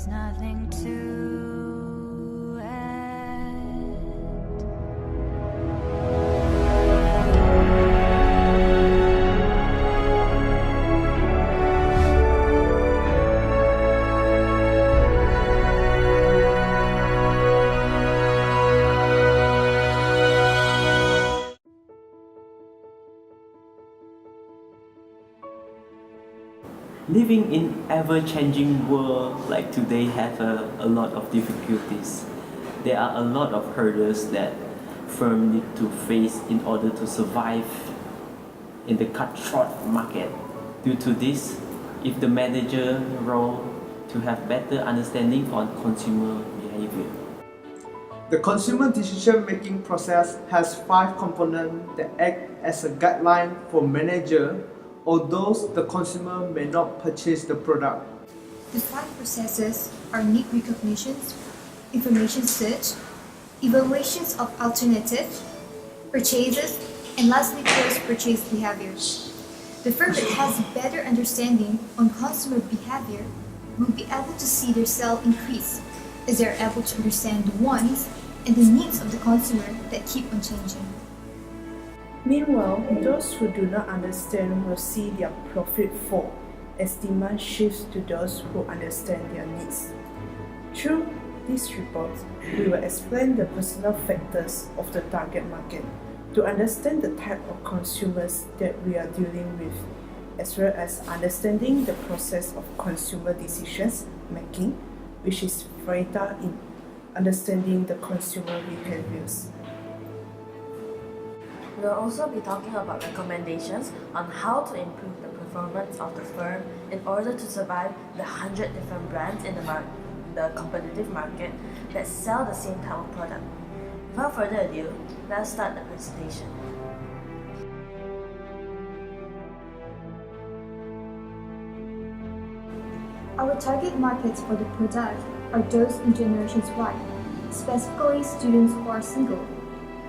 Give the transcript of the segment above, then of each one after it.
There's nothing to add. Living in ever-changing world like today have a lot of difficulties. There are a lot of hurdles that firms need to face in order to survive in the cutthroat market. Due to this, if the manager role to have better understanding on consumer behavior. The consumer decision-making process has 5 components that act as a guideline for manager, although the consumer may not purchase the product. The 5 processes are need recognitions, information search, evaluations of alternatives, purchases, and lastly post-purchase behaviors. The firm that has a better understanding on consumer behavior will be able to see their sale increase as they are able to understand the wants and the needs of the consumer that keep on changing. Meanwhile, those who do not understand will see their profit fall as demand shifts to those who understand their needs. Through this report, we will explain the personal factors of the target market to understand the type of consumers that we are dealing with, as well as understanding the process of consumer decisions making, which is vital in understanding the consumer behaviors. We'll also be talking about recommendations on how to improve the performance of the firm in order to survive the 100 different brands in the competitive market that sell the same type of product. Without further ado, let's start the presentation. Our target markets for the product are those in generations Y, specifically students who are single.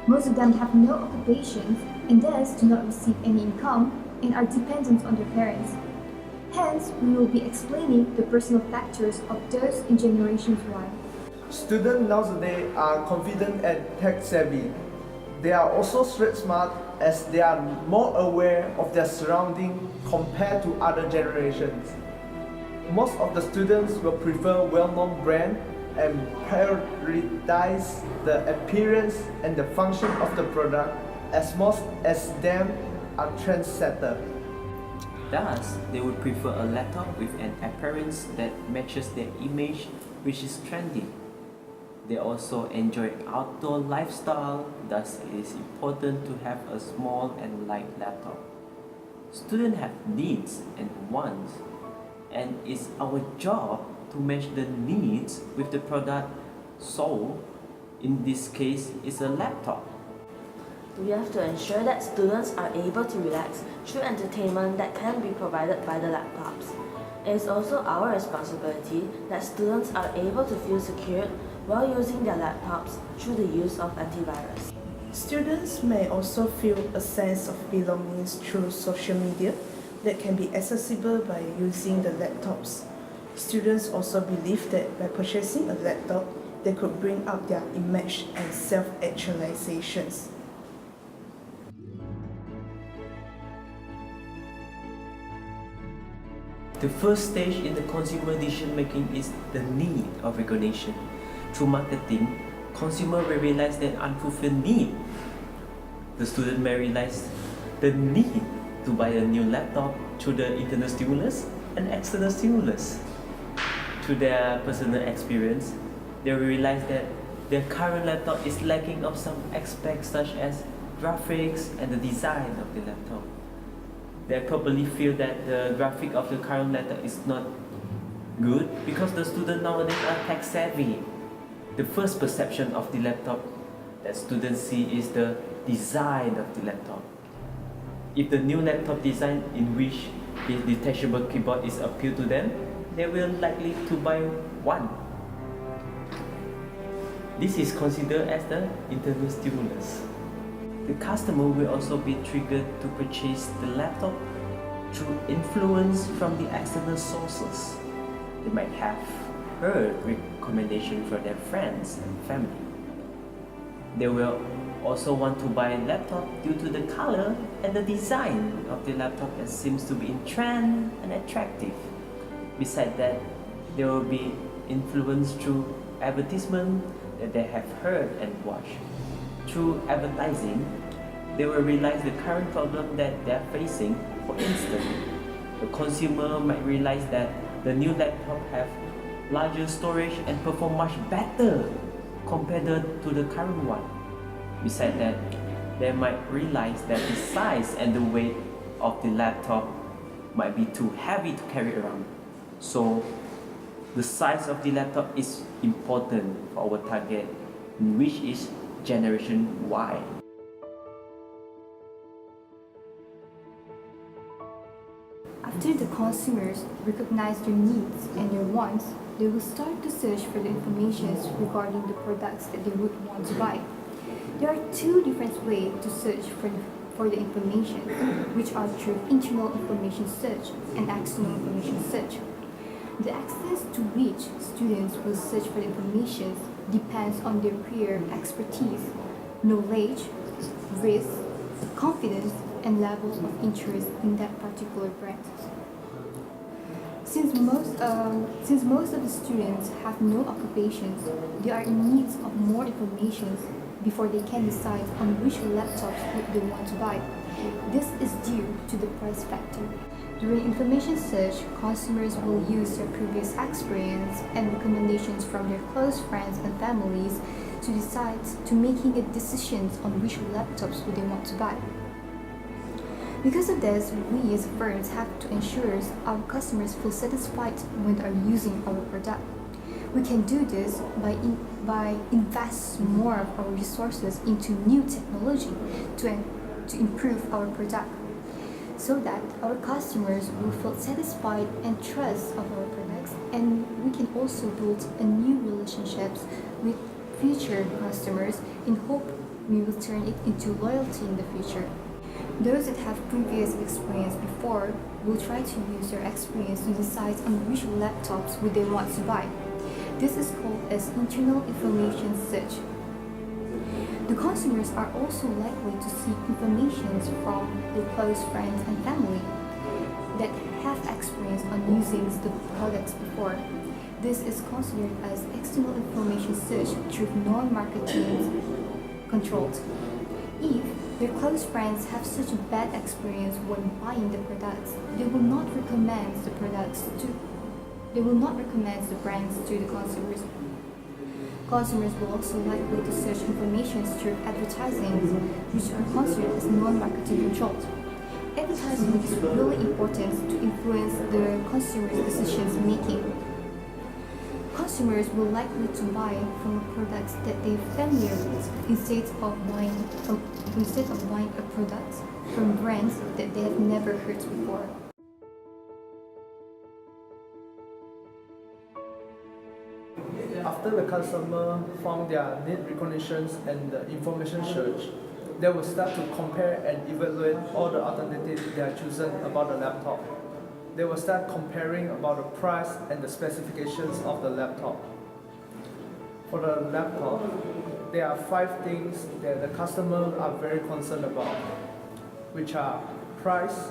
Most of them have no occupations and thus do not receive any income and are dependent on their parents. Hence, we will be explaining the personal factors of those in generations Y. Students nowadays are confident and tech-savvy. They are also street smart as they are more aware of their surroundings compared to other generations. Most of the students will prefer well-known brands and prioritize the appearance and the function of the product as most as them are trendsetter. Thus, they would prefer a laptop with an appearance that matches their image, which is trendy. They also enjoy outdoor lifestyle, thus it is important to have a small and light laptop. Students have needs and wants, and it's our job to match the needs with the product sold. In this case, it's a laptop. We have to ensure that students are able to relax through entertainment that can be provided by the laptops. It is also our responsibility that students are able to feel secure while using their laptops through the use of antivirus. Students may also feel a sense of belonging through social media that can be accessible by using the laptops. Students also believe that by purchasing a laptop, they could bring up their image and self-actualizations. The first stage in the consumer decision making is the need of recognition. Through marketing, consumer will realize that unfulfilled need. The student may realize the need to buy a new laptop through the internal stimulus and external stimulus. Through their personal experience, they will realize that their current laptop is lacking of some aspects such as graphics and the design of the laptop. They probably feel that the graphic of the current laptop is not good because the students nowadays are tech savvy. The first perception of the laptop that students see is the design of the laptop. If the new laptop design in which the detachable keyboard is appeal to them, they will likely to buy one. This is considered as the internal stimulus. The customer will also be triggered to purchase the laptop through influence from the external sources. They might have heard recommendation from their friends and family. They will also want to buy a laptop due to the color and the design of the laptop that seems to be in trend and attractive. Besides that, they will be influenced through advertisement that they have heard and watched. Through advertising, they will realize the current problem that they are facing. For instance, the consumer might realize that the new laptop have larger storage and perform much better compared to the current one. Besides that, they might realize that the size and the weight of the laptop might be too heavy to carry around. So the size of the laptop is important for our target, which is Generation Y. After the consumers recognize their needs and their wants, they will start to search for the information regarding the products that they would want to buy. There are two different ways to search for the information, which are through internal information search and external information search. The access to which students will search for the information depends on their prior expertise, knowledge, risk, confidence, and level of interest in that particular brand. Since most of the students have no occupations, they are in need of more information before they can decide on which laptops they want to buy. This is due to the price factor. During information search, consumers will use their previous experience and recommendations from their close friends and families to decide to making a decision on which laptops they want to buy. Because of this, we as firms have to ensure our customers feel satisfied when they are using our product. We can do this by invest more of our resources into new technology to improve our product, so that our customers will feel satisfied and trust of our products, and we can also build a new relationships with future customers in hope we will turn it into loyalty in the future. Those that have previous experience before will try to use their experience to decide on which laptops would they want to buy. This is called as internal information search. The consumers are also likely to seek information from their close friends and family that have experience on using the products before. This is considered as external information search through non-marketing controlled. If their close friends have such a bad experience when buying the products, they will not recommend the brands to the consumers. Consumers will also likely to search information through advertising, which are considered as non-marketing controlled. Advertising is really important to influence the consumer's decisions making. Consumers will likely to buy from products that they're familiar with instead of buying a product from brands that they have never heard before. After the customer found their need recognitions and the information search, they will start to compare and evaluate all the alternatives they have chosen about the laptop. They will start comparing about the price and the specifications of the laptop. For the laptop, there are 5 things that the customer are very concerned about, which are price,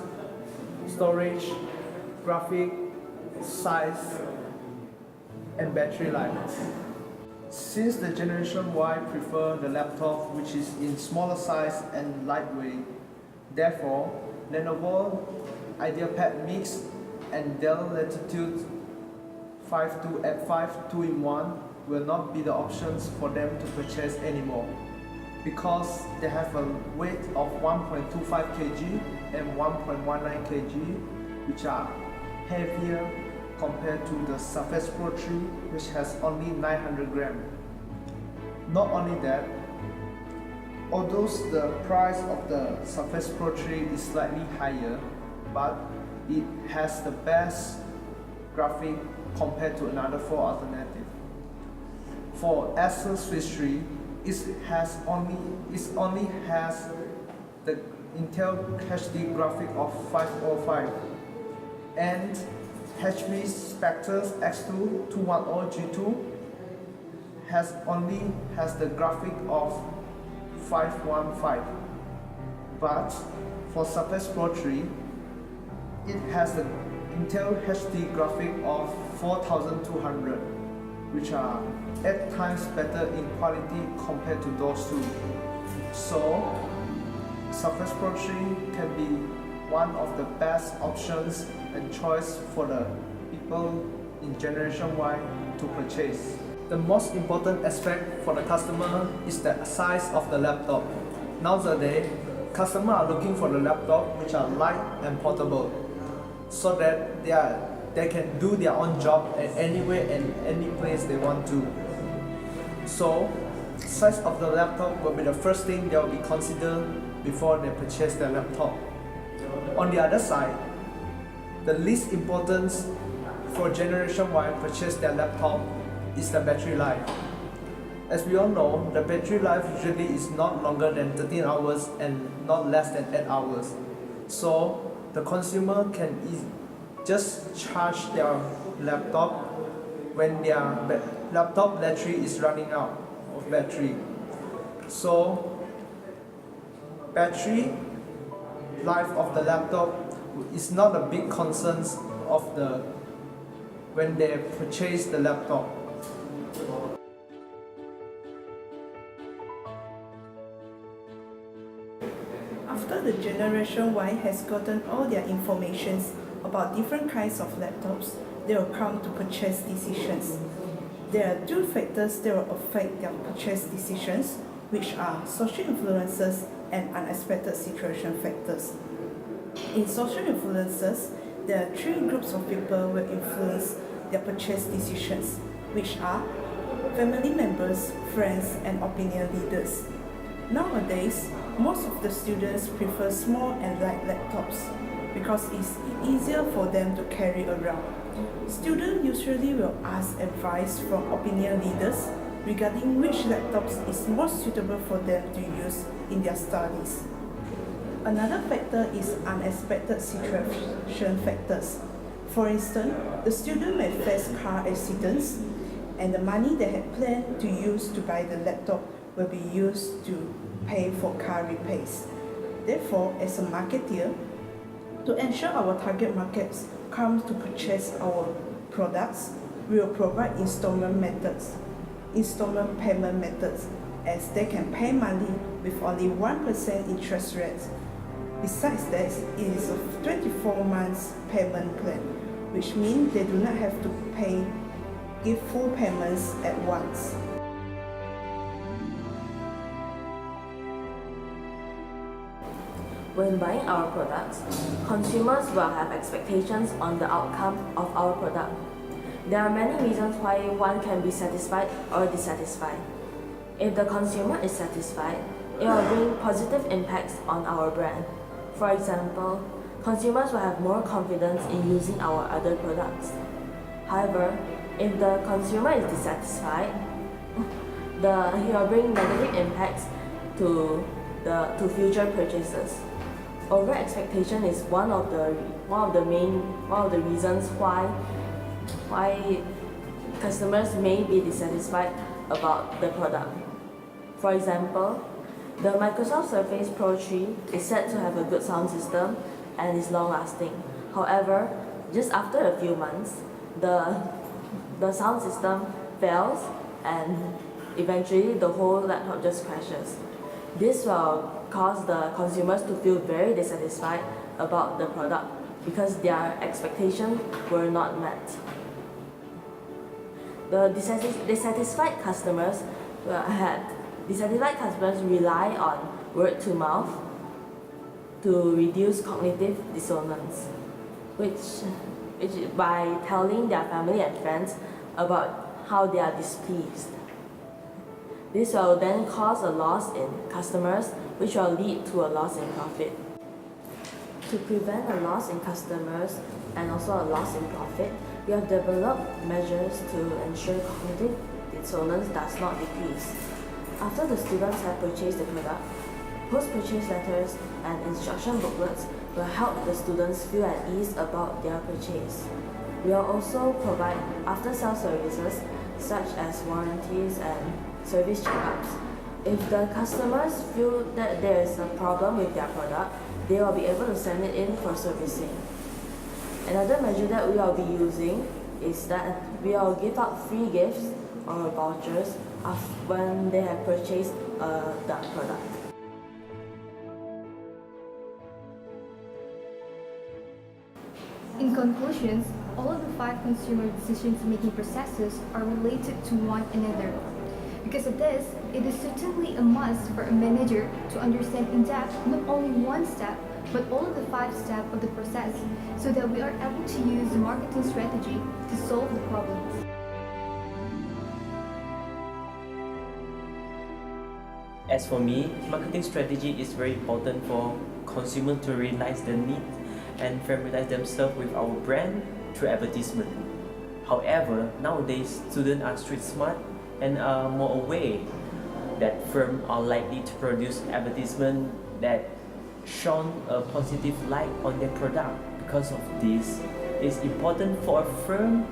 storage, graphic, size, and battery life. Since the Generation Y prefer the laptop which is in smaller size and lightweight, therefore Lenovo IdeaPad Mix and Dell Latitude 5 2-in-1 will not be the options for them to purchase anymore, because they have a weight of 1.25 kg and 1.19 kg, which are heavier compared to the Surface Pro 3, which has only 900 grams. Not only that, although the price of the Surface Pro 3 is slightly higher, but it has the best graphic compared to another 4 alternatives. For Acer Swiss 3, it only has the Intel HD graphic of 505 and HP Spectre X2 210G2 has the graphic of 515, but for Surface Pro 3 it has the Intel HD graphic of 4200, which are 8 times better in quality compared to those two. So Surface Pro 3 can be one of the best options and choice for the people in Generation Y to purchase. The most important aspect for the customer is the size of the laptop. Nowadays, customers are looking for the laptop which are light and portable, so that they can do their own job at anywhere and any place they want to. So, size of the laptop will be the first thing they will be considered before they purchase their laptop. On the other side, the least importance for Generation Y purchase their laptop is the battery life. As we all know, the battery life usually is not longer than 13 hours and not less than 8 hours. So the consumer can just charge their laptop when their laptop battery is running out of battery. So battery life of the laptop is not a big concern when they purchase the laptop. After the Generation Y has gotten all their informations about different kinds of laptops, they will come to purchase decisions. There are two factors that will affect their purchase decisions, which are social influences and unexpected situation factors. In social influences, there are three groups of people will influence their purchase decisions, which are family members, friends, and opinion leaders. Nowadays, most of the students prefer small and light laptops because it's easier for them to carry around. Students usually will ask advice from opinion leaders regarding which laptops is most suitable for them to use in their studies. Another factor is unexpected situation factors. For instance, the student may face car accidents and the money they had planned to use to buy the laptop will be used to pay for car repairs. Therefore, as a marketeer, to ensure our target markets come to purchase our products, we will provide installment payment methods, as they can pay money with only 1% interest rate. Besides that, it is a 24 months payment plan, which means they do not have to give full payments at once. When buying our products, consumers will have expectations on the outcome of our product. There are many reasons why one can be satisfied or dissatisfied. If the consumer is satisfied, it will bring positive impacts on our brand. For example, consumers will have more confidence in using our other products. However, if the consumer is dissatisfied, it will bring negative impacts to future purchases. Over expectation is one of the reasons why customers may be dissatisfied about the product. For example, the Microsoft Surface Pro 3 is said to have a good sound system and is long-lasting. However, just after a few months, the sound system fails and eventually the whole laptop just crashes. This will cause the consumers to feel very dissatisfied about the product because their expectations were not met. The dissatisfied customers rely on word to mouth to reduce cognitive dissonance, which by telling their family and friends about how they are displeased. This will then cause a loss in customers, which will lead to a loss in profit. To prevent a loss in customers and also a loss in profit, we have developed measures to ensure cognitive dissonance does not decrease. After the students have purchased the product, post-purchase letters and instruction booklets will help the students feel at ease about their purchase. We will also provide after-sale services such as warranties and service checkups. If the customers feel that there is a problem with their product, they will be able to send it in for servicing. Another measure that we will be using is that we will give out free gifts or vouchers when they have purchased that product. In conclusion, all of the 5 consumer decision-making processes are related to one another. Because of this, it is certainly a must for a manager to understand in depth not only one step, but all of the 5 steps of the process, so that we are able to use the marketing strategy to solve the problems. As for me, marketing strategy is very important for consumers to realize the need and familiarize themselves with our brand through advertisement. However, nowadays students are street smart and are more aware that firms are likely to produce advertisement that shone a positive light on their product. Because of this, it's important for a firm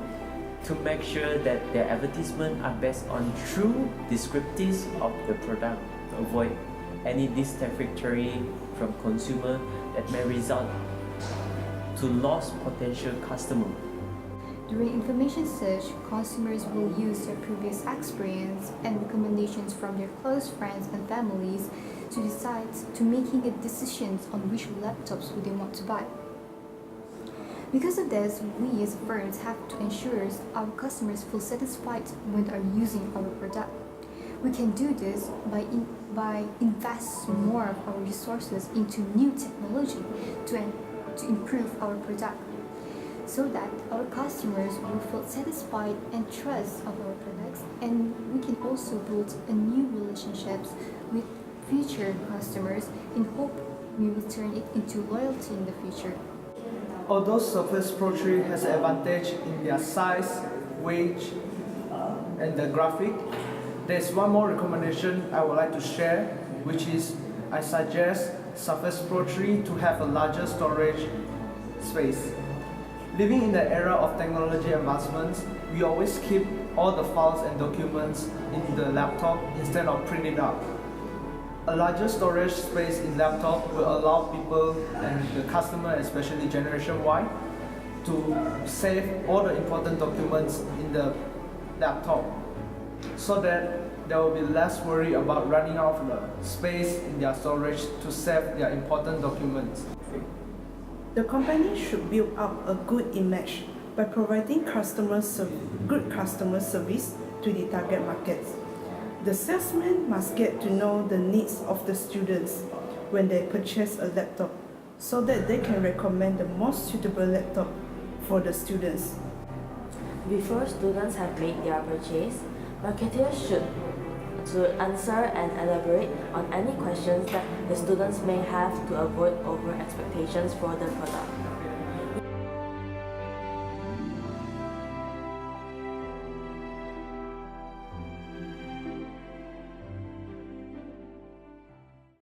to make sure that their advertisements are based on true descriptives of the product to avoid any dissatisfactory from consumer that may result to lost potential customer. During information search, consumers will use their previous experience and recommendations from their close friends and families to decide to making a decisions on which laptops would they want to buy. Because of this, we as firms have to ensure our customers feel satisfied when they are using our product. We can do this by invest more of our resources into new technology to improve our product, so that our customers will feel satisfied and trust of our products, and we can also build a new relationships with future customers in hope we will turn it into loyalty in the future. Although Surface Pro 3 has an advantage in their size, weight, and the graphic, there's one more recommendation I would like to share, which is I suggest Surface Pro 3 to have a larger storage space. Living in the era of technology advancements, we always keep all the files and documents in the laptop instead of printing out. A larger storage space in laptop will allow people and the customer, especially Generation Y, to save all the important documents in the laptop, so that there will be less worry about running out of the space in their storage to save their important documents. The company should build up a good image by providing good customer service to the target markets. The salesman must get to know the needs of the students when they purchase a laptop, so that they can recommend the most suitable laptop for the students. Before students have made their purchase, marketers should answer and elaborate on any questions that the students may have to avoid over expectations for the product.